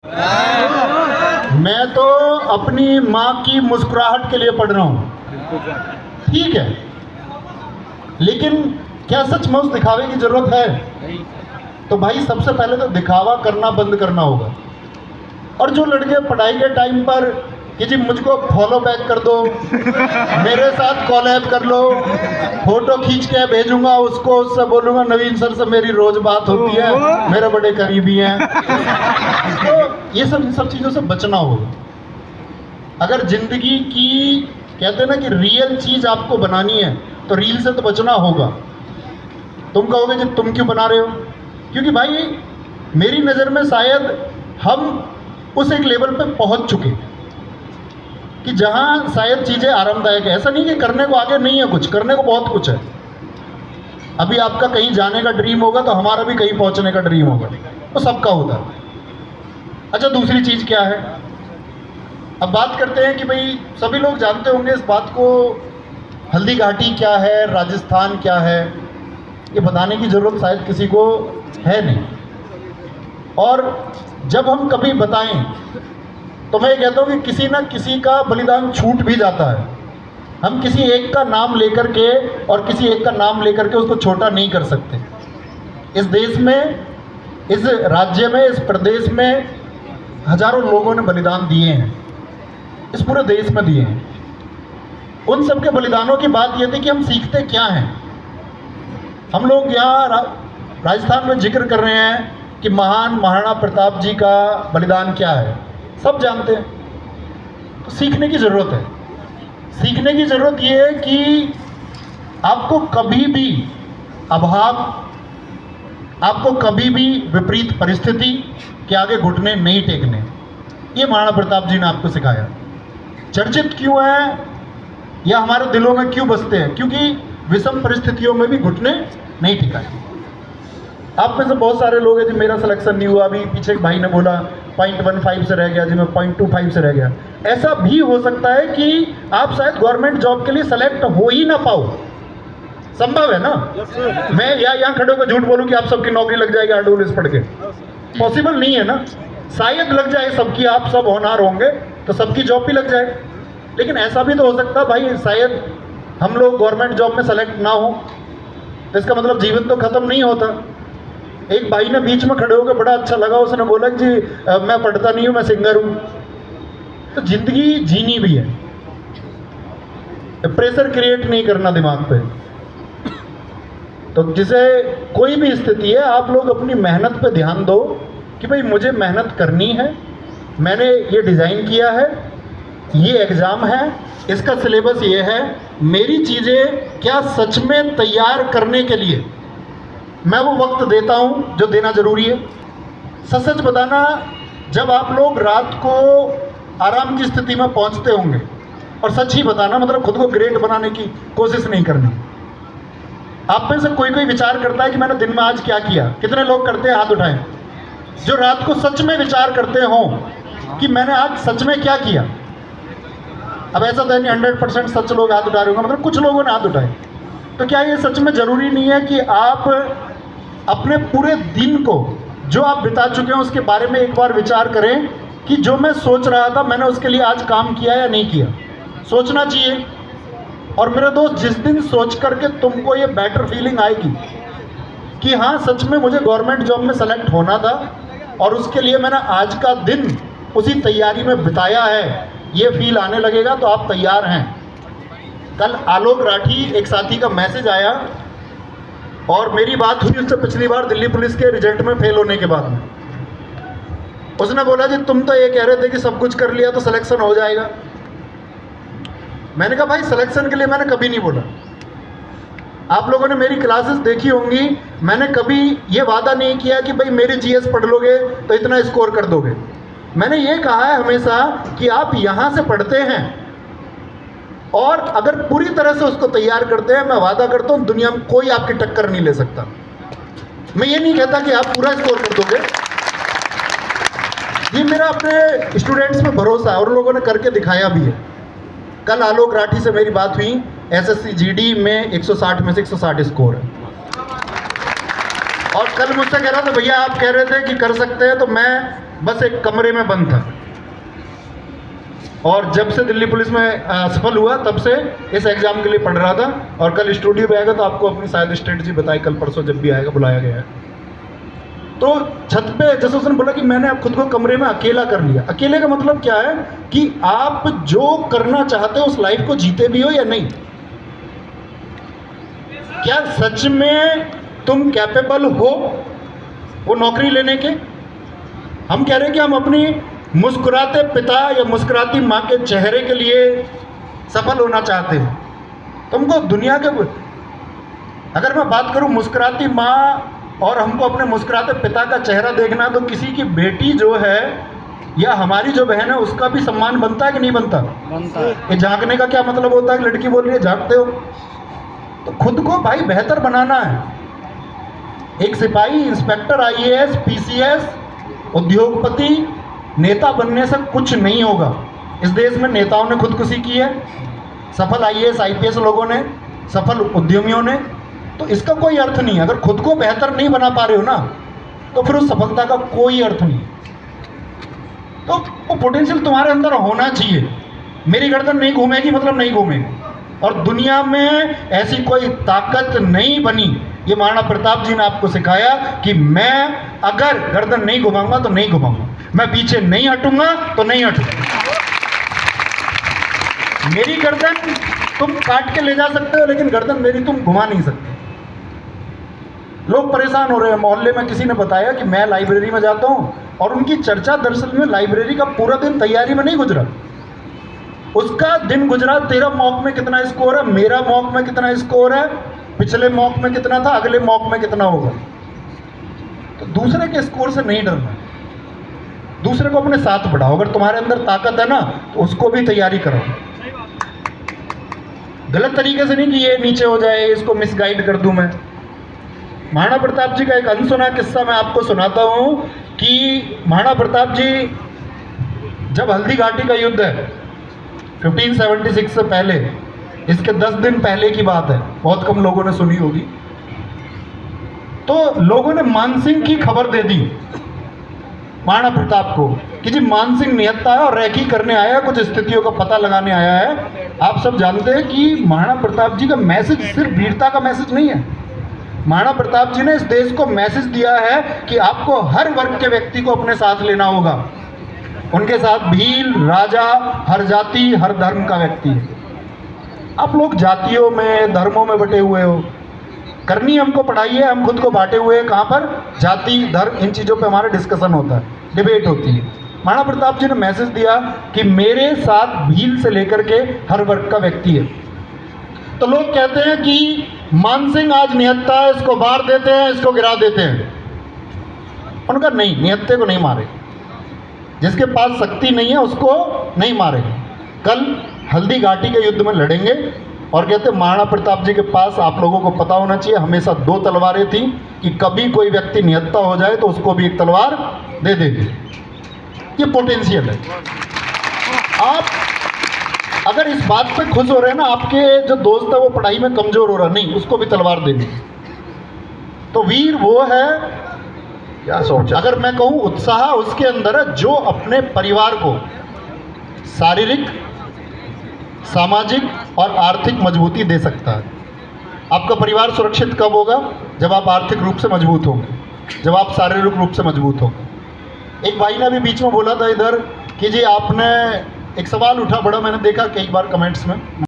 मैं तो अपनी माँ की मुस्कुराहट के लिए पढ़ रहा हूँ, ठीक है, लेकिन क्या सचमुच दिखावे की जरूरत है? तो भाई सबसे पहले तो दिखावा करना बंद करना होगा। और जो लड़के पढ़ाई के टाइम पर कि जी मुझको फॉलो बैक कर दो, मेरे साथ कॉलैब कर लो, फोटो खींच के भेजूंगा उसको, उससे बोलूंगा नवीन सर से मेरी रोज बात होती है, मेरे बड़े करीबी हैं, तो ये सब चीज़ों से बचना होगा। अगर जिंदगी की कहते हैं ना कि रियल चीज़ आपको बनानी है तो रील से तो बचना होगा। तुम कहोगे जी तुम क्यों बना रहे हो? क्योंकि भाई मेरी नज़र में शायद हम उस एक लेवल पे पहुंच चुके कि जहां शायद चीज़ें आरामदायक है। ऐसा नहीं कि करने को आगे नहीं है, कुछ करने को बहुत कुछ है। अभी आपका कहीं जाने का ड्रीम होगा तो हमारा भी कहीं पहुंचने का ड्रीम होगा, वो सबका होता है। अच्छा, दूसरी चीज़ क्या है? अब बात करते हैं कि भाई सभी लोग जानते होंगे इस बात को, हल्दी घाटी क्या है, राजस्थान क्या है, ये बताने की ज़रूरत शायद किसी को है नहीं। और जब हम कभी बताएं तो मैं ये कहता हूँ कि किसी न किसी का बलिदान छूट भी जाता है। हम किसी एक का नाम लेकर के और किसी एक का नाम लेकर के उसको छोटा नहीं कर सकते। इस देश में, इस राज्य में, इस प्रदेश में हजारों लोगों ने बलिदान दिए हैं, इस पूरे देश में दिए हैं। उन सब के बलिदानों की बात यह थी कि हम सीखते क्या हैं। हम लोग यहाँ राजस्थान में जिक्र कर रहे हैं कि महान महाराणा प्रताप जी का बलिदान क्या है, सब जानते हैं। तो सीखने की ज़रूरत है। सीखने की ज़रूरत यह है कि आपको कभी भी अभाव, आपको कभी भी विपरीत परिस्थिति के आगे घुटने नहीं टेकने। ये महाराणा प्रताप जी ने आपको सिखाया। चर्चित क्यों है या हमारे दिलों में क्यों बसते हैं? क्योंकि विषम परिस्थितियों में भी घुटने नहीं टिकाए। आप में से बहुत सारे लोग हैं जी मेरा सिलेक्शन नहीं हुआ, अभी पीछे एक भाई ने बोला 0.15 से रह गया जी, मैं 0.25 से रह गया। ऐसा भी हो सकता है कि आप शायद गवर्नमेंट जॉब के लिए सेलेक्ट हो ही ना पाओ, संभव है ना। मैं यहाँ खड़े होकर झूठ बोलूं कि आप सबकी नौकरी लग जाएगी आरडब्ल्यूएस पढ़ के, पॉसिबल नहीं है ना। शायद लग जाए सबकी, आप सब होनहार होंगे तो सबकी जॉब भी लग जाए। लेकिन ऐसा भी तो हो सकता है भाई शायद हम लोग गवर्नमेंट जॉब में सेलेक्ट ना हो, तो इसका मतलब जीवन तो खत्म नहीं होता। एक भाई ने बीच में खड़े होकर बड़ा अच्छा लगा, उसने बोला जी मैं पढ़ता नहीं हूँ, मैं सिंगर हूँ। तो जिंदगी जीनी भी है, प्रेशर क्रिएट नहीं करना दिमाग पे। तो जिसे कोई भी स्थिति है, आप लोग अपनी मेहनत पे ध्यान दो कि भाई मुझे मेहनत करनी है, मैंने ये डिज़ाइन किया है, ये एग्ज़ाम है, इसका सिलेबस ये है, मेरी चीज़ें क्या सच में तैयार करने के लिए मैं वो वक्त देता हूँ जो देना ज़रूरी है। सच सच बताना, जब आप लोग रात को आराम की स्थिति में पहुँचते होंगे, और सच ही बताना मतलब खुद को ग्रेट बनाने की कोशिश नहीं करनी। आप में से कोई कोई विचार करता है कि मैंने दिन में आज क्या किया? कितने लोग करते हैं? हाथ उठाएं जो रात को सच में विचार करते हों कि मैंने आज सच में क्या किया। अब ऐसा तो नहीं 100% सच लोग हाथ उठा रहे होंगे, मतलब कुछ लोगों ने हाथ उठाए। तो क्या ये सच में ज़रूरी नहीं है कि आप अपने पूरे दिन को जो आप बिता चुके हैं उसके बारे में एक बार विचार करें कि जो मैं सोच रहा था मैंने उसके लिए आज काम किया या नहीं किया? सोचना चाहिए। और मेरे दोस्त, जिस दिन सोच करके तुमको ये बेटर फीलिंग आएगी कि हाँ सच में मुझे गवर्नमेंट जॉब में सेलेक्ट होना था और उसके लिए मैंने आज का दिन उसी तैयारी में बिताया है, ये फील आने लगेगा तो आप तैयार हैं। कल आलोक राठी एक साथी का मैसेज आया और मेरी बात हुई उससे पिछली बार दिल्ली पुलिस के रिजल्ट में फेल होने के बाद में। उसने बोला जी तुम तो ये कह रहे थे कि सब कुछ कर लिया तो सिलेक्शन हो जाएगा। मैंने कहा भाई सिलेक्शन के लिए मैंने कभी नहीं बोला। आप लोगों ने मेरी क्लासेस देखी होंगी, मैंने कभी ये वादा नहीं किया कि भाई मेरे जीएस पढ़ लोगे तो इतना स्कोर कर दोगे। मैंने ये कहा है हमेशा कि आप यहाँ से पढ़ते हैं और अगर पूरी तरह से उसको तैयार करते हैं, मैं वादा करता हूँ दुनिया में कोई आपकी टक्कर नहीं ले सकता। मैं ये नहीं कहता कि आप पूरा स्कोर कर दोगे, ये मेरा अपने स्टूडेंट्स में भरोसा है और लोगों ने करके दिखाया भी है। कल आलोक राठी से मेरी बात हुई, एसएससी जीडी में 160 में से 160 स्कोर है। और कल मुझसे कह रहा था भैया आप कह रहे थे कि कर सकते हैं, तो मैं बस एक कमरे में बंद था। और जब से दिल्ली पुलिस में सफल हुआ तब से इस एग्ज़ाम के लिए पढ़ रहा था। और कल स्टूडियो में आएगा तो आपको अपनी शायद स्ट्रेटजी बताई, कल परसों जब भी आएगा, बुलाया गया है। तो छत पे जैसे उसने बोला कि मैंने खुद को कमरे में अकेला कर लिया। अकेले का मतलब क्या है कि आप जो करना चाहते हो उस लाइफ को जीते भी हो या नहीं। क्या सच में तुम कैपेबल हो वो नौकरी लेने के? हम कह रहे हैं कि हम अपनी मुस्कुराते पिता या मुस्कुराती माँ के चेहरे के लिए सफल होना चाहते हैं। तुमको दुनिया के, अगर मैं बात करूं मुस्कुराती माँ और हमको अपने मुस्कुराते पिता का चेहरा देखना, तो किसी की बेटी जो है या हमारी जो बहन है उसका भी सम्मान बनता है कि नहीं बनता? बनता है। ये झांकने का क्या मतलब होता है कि लड़की बोल रही है झांकते हो? तो खुद को भाई बेहतर बनाना है। एक सिपाही, इंस्पेक्टर, IAS, PCS, उद्योगपति, नेता बनने से कुछ नहीं होगा। इस देश में नेताओं ने खुदकुशी की है, सफल IAS, IPS लोगों ने, सफल उद्यमियों ने। तो इसका कोई अर्थ नहीं है। अगर खुद को बेहतर नहीं बना पा रहे हो ना, तो फिर उस सफलता का कोई अर्थ नहीं। तो वो पोटेंशियल तुम्हारे अंदर होना चाहिए। मेरी गर्दन नहीं घूमेगी मतलब नहीं घूमेगी। और दुनिया में ऐसी कोई ताकत नहीं बनी, ये महाराणा प्रताप जी ने आपको सिखाया कि मैं अगर गर्दन नहीं घुमाऊंगा तो नहीं घुमाऊंगा, मैं पीछे नहीं हटूंगा तो नहीं हटूंगा। मेरी गर्दन तुम काट के ले जा सकते हो, लेकिन गर्दन मेरी तुम घुमा नहीं सकते। लोग परेशान हो रहे हैं। मोहल्ले में किसी ने बताया कि मैं लाइब्रेरी में जाता हूँ, और उनकी चर्चा दरअसल में लाइब्रेरी का पूरा दिन तैयारी में नहीं गुजरा। उसका दिन गुजरा तेरा मॉक में कितना स्कोर है, मेरा मॉक में कितना स्कोर है, पिछले मॉक में कितना था, अगले मॉक में कितना होगा। तो दूसरे के स्कोर से नहीं डरना, दूसरे को अपने साथ बढ़ाओ। अगर तुम्हारे अंदर ताकत है ना, तो उसको भी तैयारी करो। गलत तरीके से नहीं कि ये नीचे हो जाए, इसको मिसगाइड कर दूं मैं। महाराणा प्रताप जी का एक अनसुना किस्सा मैं आपको सुनाता हूं कि महाराणा प्रताप जी, जब हल्दी घाटी का युद्ध है 1576 से पहले, इसके 10 दिन पहले की बात है, बहुत कम लोगों ने सुनी होगी। तो लोगों ने मानसिंह की खबर दे दी महाराणा प्रताप को कि जी मानसिंह निहत्था है और रैकी करने आया है, कुछ स्थितियों का पता लगाने आया है। आप सब जानते हैं कि महाराणा प्रताप जी का मैसेज सिर्फ वीरता का मैसेज नहीं है। महाराणा प्रताप जी ने इस देश को मैसेज दिया है कि आपको हर वर्ग के व्यक्ति को अपने साथ लेना होगा। उनके साथ भील, राजा, हर जाति, हर धर्म का व्यक्ति है। आप लोग जातियों में, धर्मों में बटे हुए हो। करनी हमको पढ़ाई है, हम खुद को बांटे हुए हैं। कहाँ पर? जाति, धर्म, इन चीज़ों पे हमारा डिस्कशन होता है, डिबेट होती है। महाराणा प्रताप जी ने मैसेज दिया कि मेरे साथ भील से लेकर के हर वर्ग का व्यक्ति है। तो लोग कहते हैं कि मानसिंह आज निहत्था है, इसको मार देते हैं, इसको गिरा देते हैं। उनका नहीं, निहत्थे को नहीं मारे। जिसके पास शक्ति नहीं है उसको नहीं मारे। कल हल्दी घाटी के युद्ध में लड़ेंगे। और कहते महाराणा प्रताप जी के पास, आप लोगों को पता होना चाहिए, हमेशा 2 तलवारें थी कि कभी कोई व्यक्ति निहत्था हो जाए तो उसको भी एक तलवार दे देंगे। ये पोटेंशियल है। आप अगर इस बात पे खुश हो रहे हैं ना, आपके जो दोस्त है वो पढ़ाई में कमजोर हो रहा, नहीं, उसको भी तलवार देंगे। तो वीर वो है, क्या सोच, अगर मैं कहूँ उत्साह उसके अंदर है जो अपने परिवार को शारीरिक, सामाजिक और आर्थिक मजबूती दे सकता है। आपका परिवार सुरक्षित कब होगा? जब आप आर्थिक रूप से मजबूत होंगे, जब आप शारीरिक रूप से मजबूत होंगे। एक भाई ने अभी बीच में बोला था इधर कि जी आपने, एक सवाल उठा बड़ा, मैंने देखा कई बार कमेंट्स में।